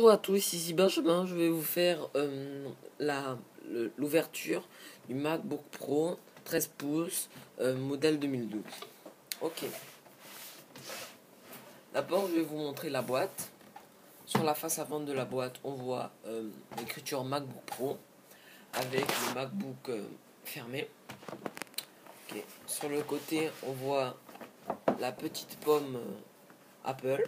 Bonjour à tous, ici Benjamin, je vais vous faire l'ouverture du MacBook Pro 13 pouces modèle 2012. Ok. D'abord, je vais vous montrer la boîte. Sur la face avant de la boîte, on voit l'écriture MacBook Pro avec le MacBook fermé. Okay. Sur le côté, on voit la petite pomme Apple.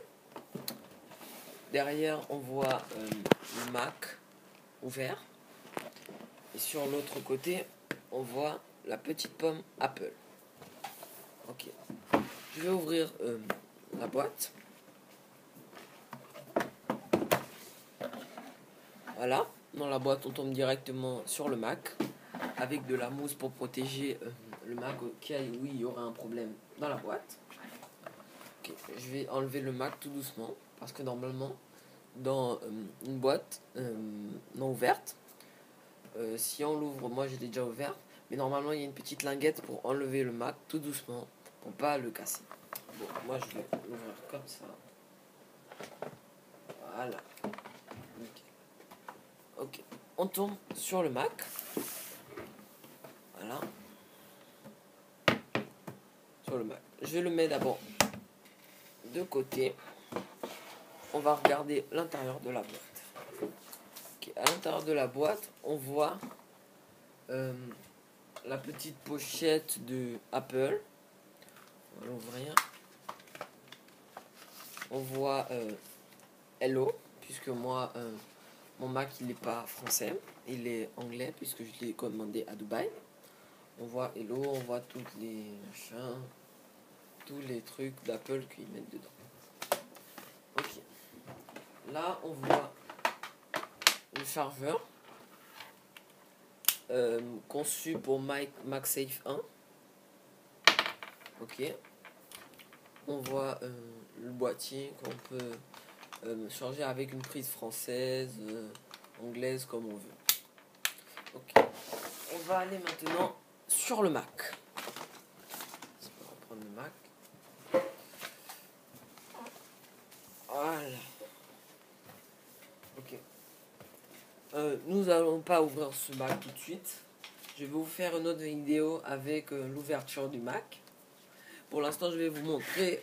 Derrière, on voit le Mac ouvert. Et sur l'autre côté, on voit la petite pomme Apple. Ok. Je vais ouvrir la boîte. Voilà. Dans la boîte, on tombe directement sur le Mac avec de la mousse pour protéger le Mac où il y aura un problème dans la boîte. Okay. Je vais enlever le Mac tout doucement parce que normalement, dans une boîte non ouverte, si on l'ouvre, moi j'ai déjà ouvert, mais normalement il y a une petite linguette pour enlever le Mac tout doucement pour pas le casser. Bon, moi je vais l'ouvrir comme ça. Voilà. Ok. On tombe sur le Mac. Voilà. Sur le Mac. Je vais le mettre d'abord de côté. On va regarder l'intérieur de la boîte. Okay. À l'intérieur de la boîte, on voit la petite pochette de Apple. On va l'ouvrir. On voit Hello, puisque moi mon Mac il n'est pas français, il est anglais puisque je l'ai commandé à Dubaï. On voit Hello, on voit toutes les machins, tous les trucs d'Apple qu'ils mettent dedans. Ok. Là on voit le chargeur conçu pour MagSafe 1. Ok. On voit le boîtier qu'on peut charger avec une prise française, anglaise, comme on veut. Ok. On va aller maintenant sur le Mac. On va reprendre le Mac. Voilà. Ok. Nous n'allons pas ouvrir ce Mac tout de suite. Je vais vous faire une autre vidéo avec l'ouverture du Mac. Pour l'instant, je vais vous montrer,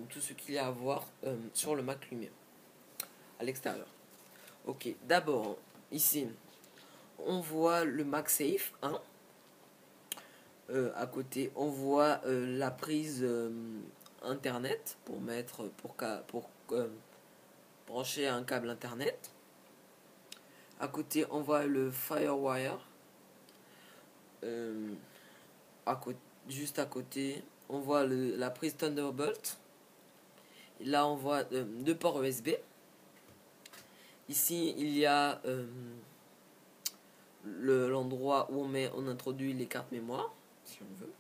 tout ce qu'il y a à voir sur le Mac lui-même, à l'extérieur. Ok, d'abord, ici, on voit le MagSafe 1. À côté, on voit la prise internet pour brancher un câble internet. À côté, on voit le FireWire. Juste à côté, on voit la prise Thunderbolt. Et là, on voit deux ports USB. Ici, il y a l'endroit où on introduit les cartes mémoire, si on veut.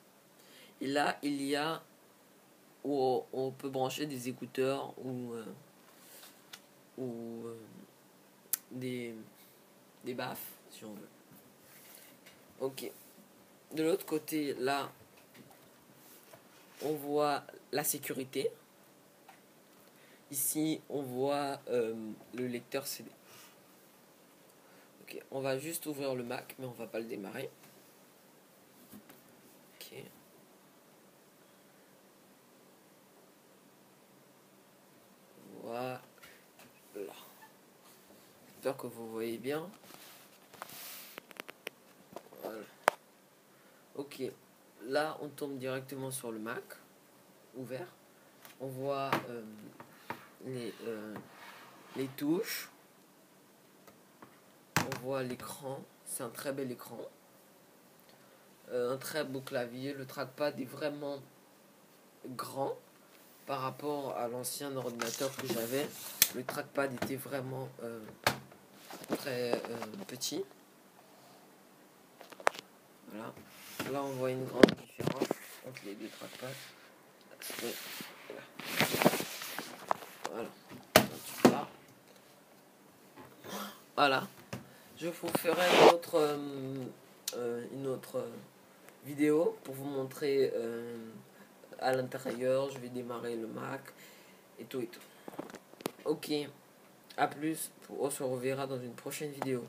Et là, il y a où on peut brancher des écouteurs ou des baffes, si on veut. Ok. De l'autre côté, là, on voit la sécurité. Ici, on voit le lecteur CD. Ok, on va juste ouvrir le Mac, mais on va pas le démarrer. Ok. Voilà. J'espère que vous voyez bien. Voilà. Ok. Là, on tombe directement sur le Mac ouvert. On voit les touches. On voit l'écran. C'est un très bel écran. Un très beau clavier. Le trackpad est vraiment grand par rapport à l'ancien ordinateur que j'avais. Le trackpad était vraiment très petit. Voilà. Là, on voit une grande différence entre les deux trackpads. Voilà. Voilà. Je vous ferai une autre vidéo pour vous montrer à l'intérieur. Je vais démarrer le Mac et tout et tout. Ok. A plus, on se reverra dans une prochaine vidéo.